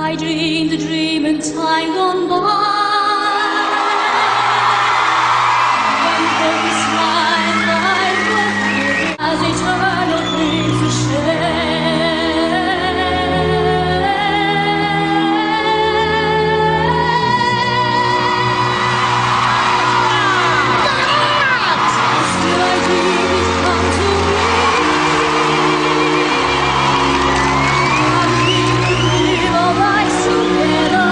I dreamed a dream in time gone by. One focus line, life will be as eternal dreams to share. Still I dream it come to me. And we will live our lives together.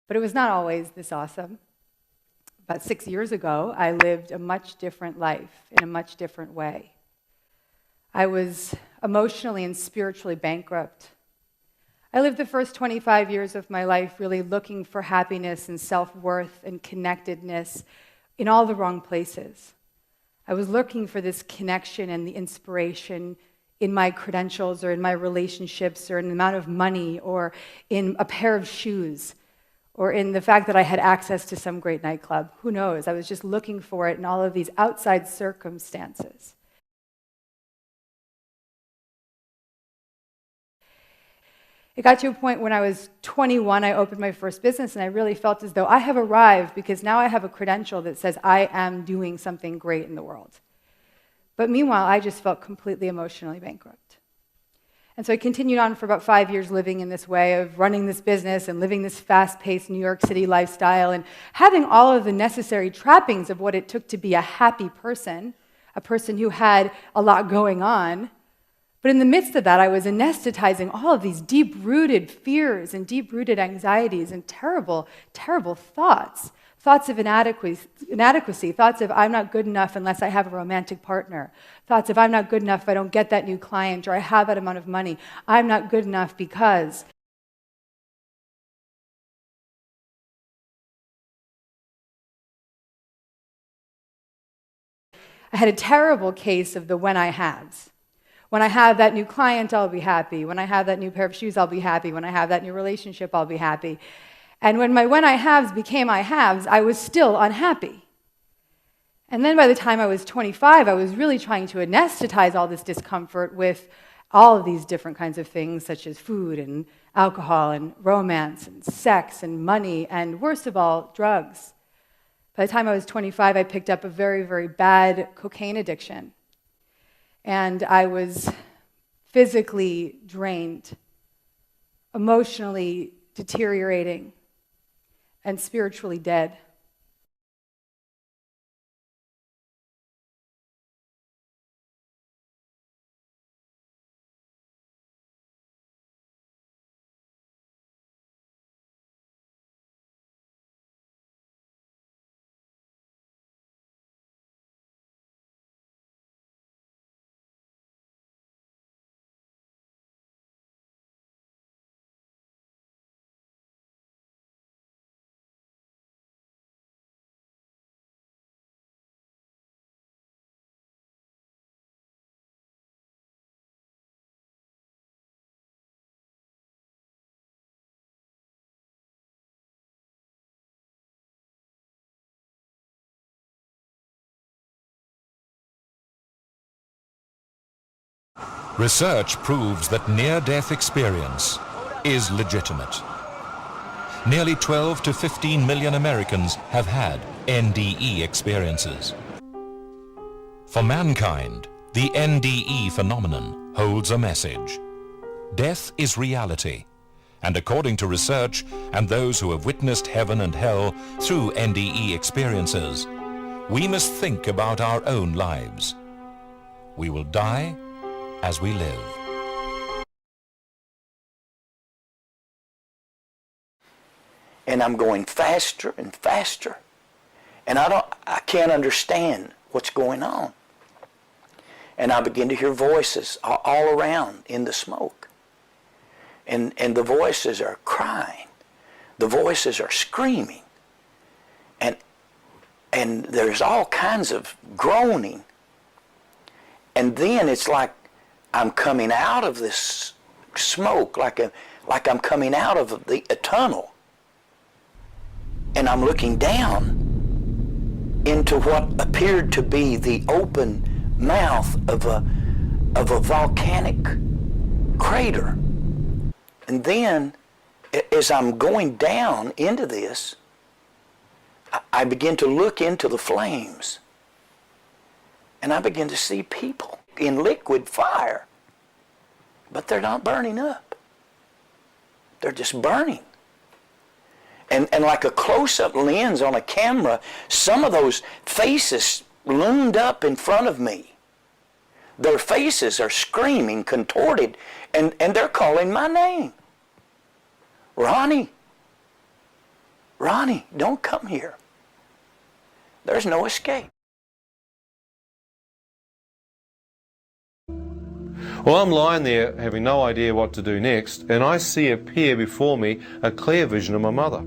But it was not always this awesome. About 6 years ago, I lived a much different life in a much different way. I was emotionally and spiritually bankrupt. I lived the first 25 years of my life really looking for happiness and self-worth and connectedness in all the wrong places. I was looking for this connection and the inspiration in my credentials or in my relationships or in the amount of money or in a pair of shoes, or in the fact that I had access to some great nightclub. Who knows? I was just looking for it in all of these outside circumstances. It got to a point when I was 21, I opened my first business, and I really felt as though I have arrived because now I have a credential that says I am doing something great in the world. But meanwhile, I just felt completely emotionally bankrupt. And so I continued on for about 5 years living in this way of running this business and living this fast-paced New York City lifestyle and having all of the necessary trappings of what it took to be a happy person, a person who had a lot going on. But in the midst of that, I was anesthetizing all of these deep-rooted fears and deep-rooted anxieties and terrible, terrible thoughts. Thoughts of inadequacy, thoughts of I'm not good enough unless I have a romantic partner, thoughts of I'm not good enough if I don't get that new client or I have that amount of money. I'm not good enough because. I had a terrible case of the when I haves. When I have that new client, I'll be happy. When I have that new pair of shoes, I'll be happy. When I have that new relationship, I'll be happy. And when my when I haves became I haves, I was still unhappy. And then by the time I was 25, I was really trying to anesthetize all this discomfort with all of these different kinds of things, such as food and alcohol and romance and sex and money and, worst of all, drugs. By the time I was 25, I picked up a very, very bad cocaine addiction. And I was physically drained, emotionally deteriorating, and spiritually dead. Research proves that near-death experience is legitimate. Nearly 12 to 15 million Americans have had NDE experiences. For mankind, the NDE phenomenon holds a message. Death is reality, and according to research and those who have witnessed heaven and hell through NDE experiences, we must think about our own lives. We will die as we live. And I'm going faster and faster. And I can't understand what's going on. And I begin to hear voices all around in the smoke. And the voices are crying. The voices are screaming. And there's all kinds of groaning. And then it's like I'm coming out of this smoke, like I'm coming out of a tunnel. And I'm looking down into what appeared to be the open mouth of a volcanic crater. And then, as I'm going down into this, I begin to look into the flames. And I begin to see people in liquid fire. But they're not burning up. They're just burning. And like a close-up lens on a camera, some of those faces loomed up in front of me. Their faces are screaming, contorted, and they're calling my name. Ronnie, Ronnie, don't come here. There's no escape. Well, I'm lying there having no idea what to do next, and I see appear before me a clear vision of my mother.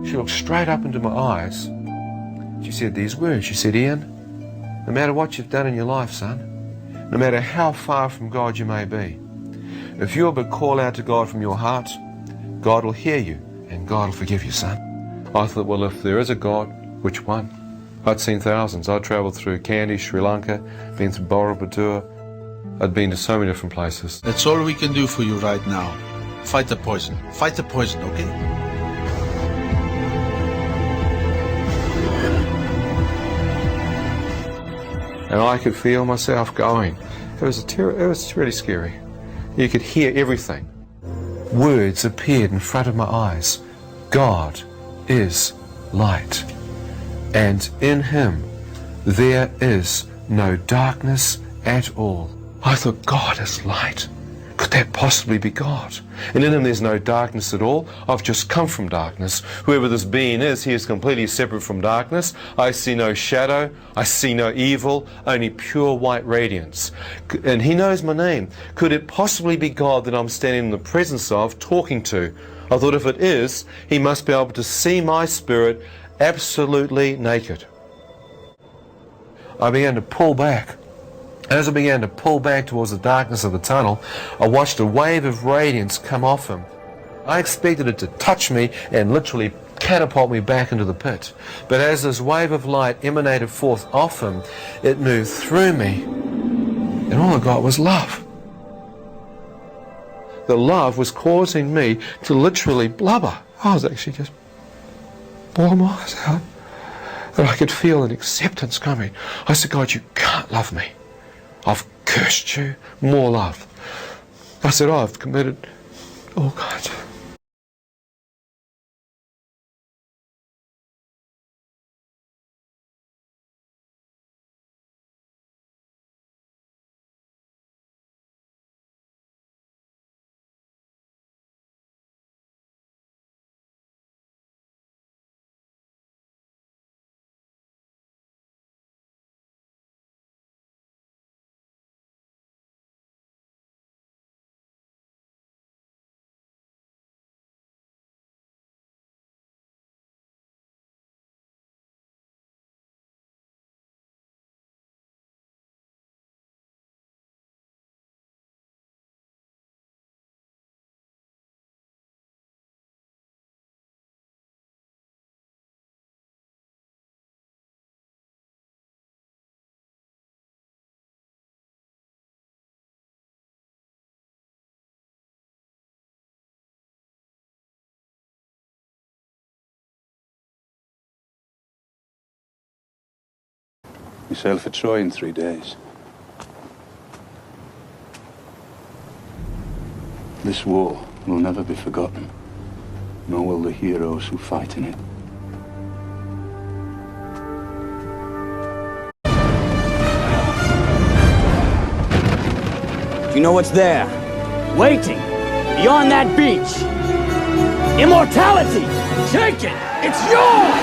She looked straight up into my eyes. She said these words. She said, "Ian, no matter what you've done in your life, son, no matter how far from God you may be, if you'll but call out to God from your heart, God will hear you and God will forgive you, son." I thought, well, if there is a God, which one? I'd seen thousands. I'd travelled through Kandy, Sri Lanka, been through Borobudur. I'd been to so many different places. That's all we can do for you right now. Fight the poison. Fight the poison, okay? And I could feel myself going. It was really scary. You could hear everything. Words appeared in front of my eyes. God is light, and in him there is no darkness at all. I thought, God is light. Could that possibly be God? And in him there's no darkness at all. I've just come from darkness. Whoever this being is, he is completely separate from darkness. I see no shadow. I see no evil, only pure white radiance. And he knows my name. Could it possibly be God that I'm standing in the presence of, talking to? I thought if it is, he must be able to see my spirit absolutely naked. I began to pull back. As I began to pull back towards the darkness of the tunnel, I watched a wave of radiance come off him. I expected it to touch me and literally catapult me back into the pit. But as this wave of light emanated forth off him, it moved through me, and all I got was love. The love was causing me to literally blubber. I was actually just bawling my eyes out. And I could feel an acceptance coming. I said, God, you can't love me. I've cursed you. More love. I said, I've committed all kinds of... You sail for Troy in 3 days. This war will never be forgotten, nor will the heroes who fight in it. Do you know what's there? Waiting, beyond that beach. Immortality! Take it! It's yours!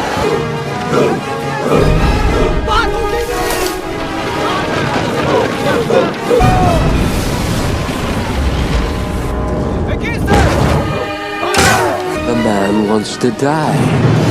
The man wants to die.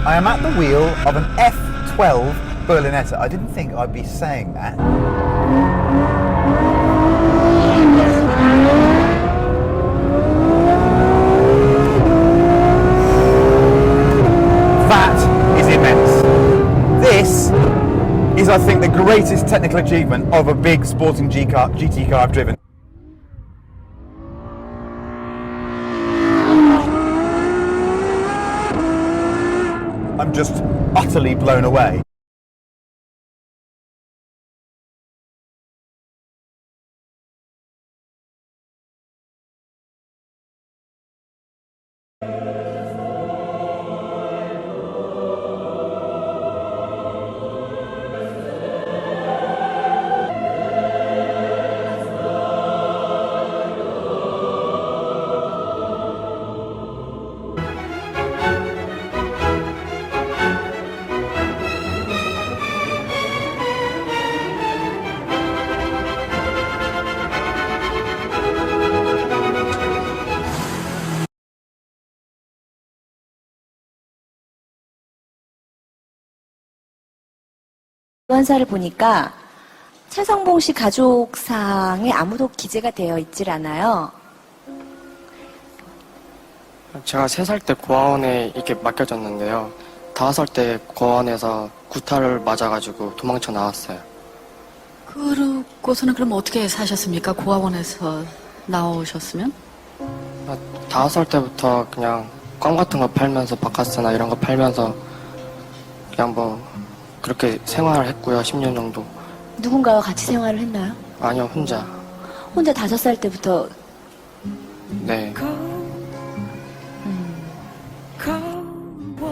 I am at the wheel of an F12 Berlinetta. I didn't think I'd be saying that. That is immense. This is, I think, the greatest technical achievement of a big sporting GT car I've driven. I'm just utterly blown away. 기관사를 보니까 차성봉 씨 가족상에 아무도 기재가 되어 있질 않아요. 제가 3살 때 고아원에 이렇게 맡겨졌는데요. 5살 때 고아원에서 구타를 맞아가지고 도망쳐 나왔어요. 그러고서는 그럼 어떻게 사셨습니까? 고아원에서 나오셨으면? 5살 때부터 그냥 껌 같은 거 팔면서 바카스나 이런 거 팔면서 그냥 뭐 그렇게 생활을 했고요. 10년 정도. 누군가와 같이 생활을 했나요? 아니요, 혼자. 혼자 5살 때부터? 네.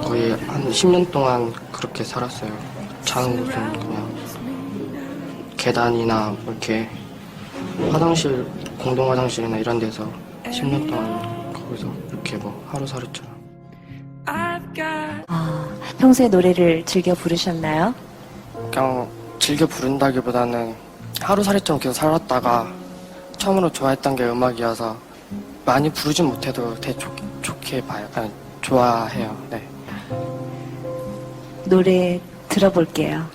거의 한 10년 동안 그렇게 살았어요. 자는 곳은 그냥 계단이나 이렇게 화장실, 공동 화장실이나 이런 데서 10년 동안 거기서 이렇게 뭐 하루살이처럼. 평소에 노래를 즐겨 부르셨나요? 그냥 즐겨 부른다기보다는 하루살이처럼 계속 살았다가 처음으로 좋아했던 게 음악이어서 많이 부르진 못해도 되게 좋게 봐요. 아니, 좋아해요. 네. 노래 들어볼게요.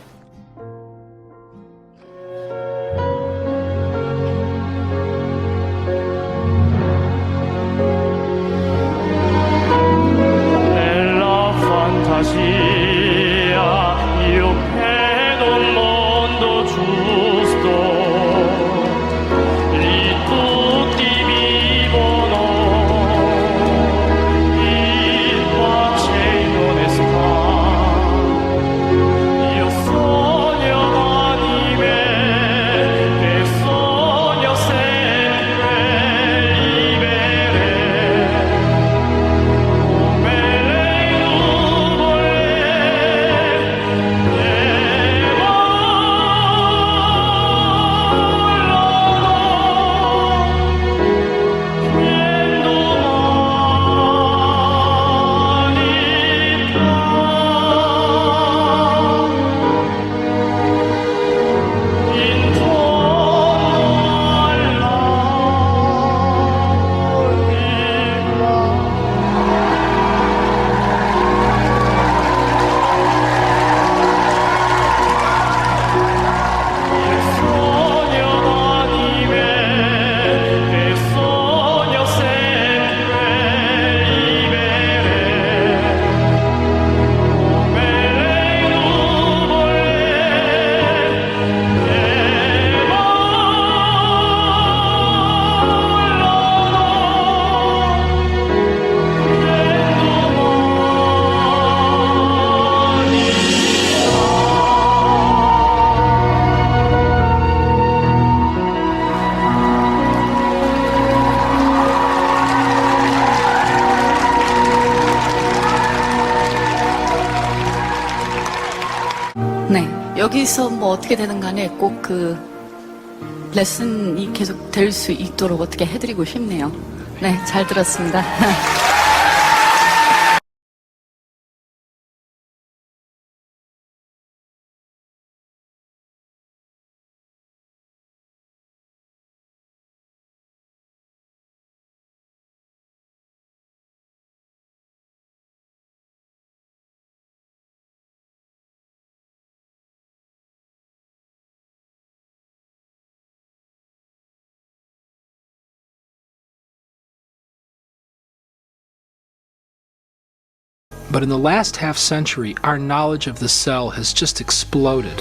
Io sono 여기서 뭐 어떻게 되든 간에 꼭 그 레슨이 계속 될 수 있도록 어떻게 해드리고 싶네요. 네, 잘 들었습니다. But in the last half century, our knowledge of the cell has just exploded.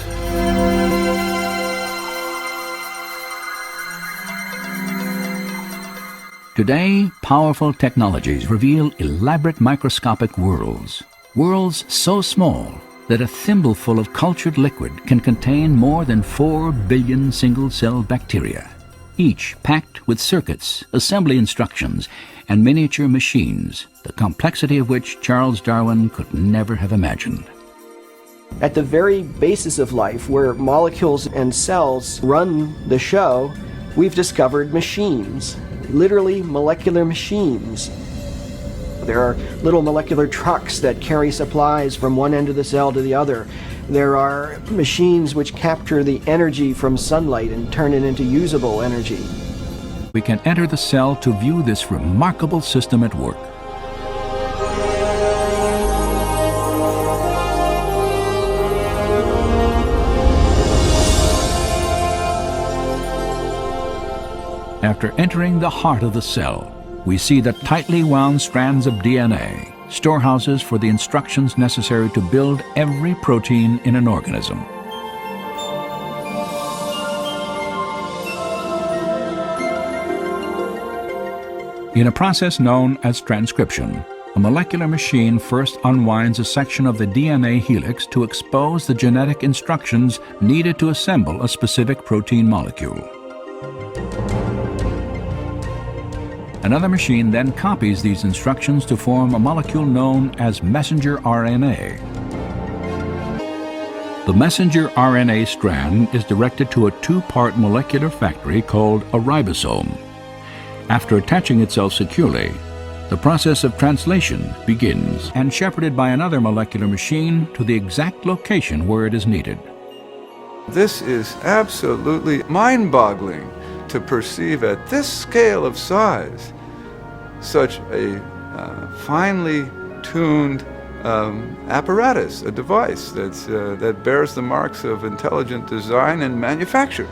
Today, powerful technologies reveal elaborate microscopic worlds. Worlds so small that a thimbleful of cultured liquid can contain more than 4 billion single-cell bacteria, each packed with circuits, assembly instructions, and miniature machines, the complexity of which Charles Darwin could never have imagined. At the very basis of life, where molecules and cells run the show, we've discovered machines, literally molecular machines. There are little molecular trucks that carry supplies from one end of the cell to the other. There are machines which capture the energy from sunlight and turn it into usable energy. We can enter the cell to view this remarkable system at work. After entering the heart of the cell, we see the tightly wound strands of DNA, storehouses for the instructions necessary to build every protein in an organism. In a process known as transcription, a molecular machine first unwinds a section of the DNA helix to expose the genetic instructions needed to assemble a specific protein molecule. Another machine then copies these instructions to form a molecule known as messenger RNA. The messenger RNA strand is directed to a two-part molecular factory called a ribosome. After attaching itself securely, the process of translation begins and shepherded by another molecular machine to the exact location where it is needed. This is absolutely mind-boggling to perceive at this scale of size such a finely tuned apparatus, a device that bears the marks of intelligent design and manufacture.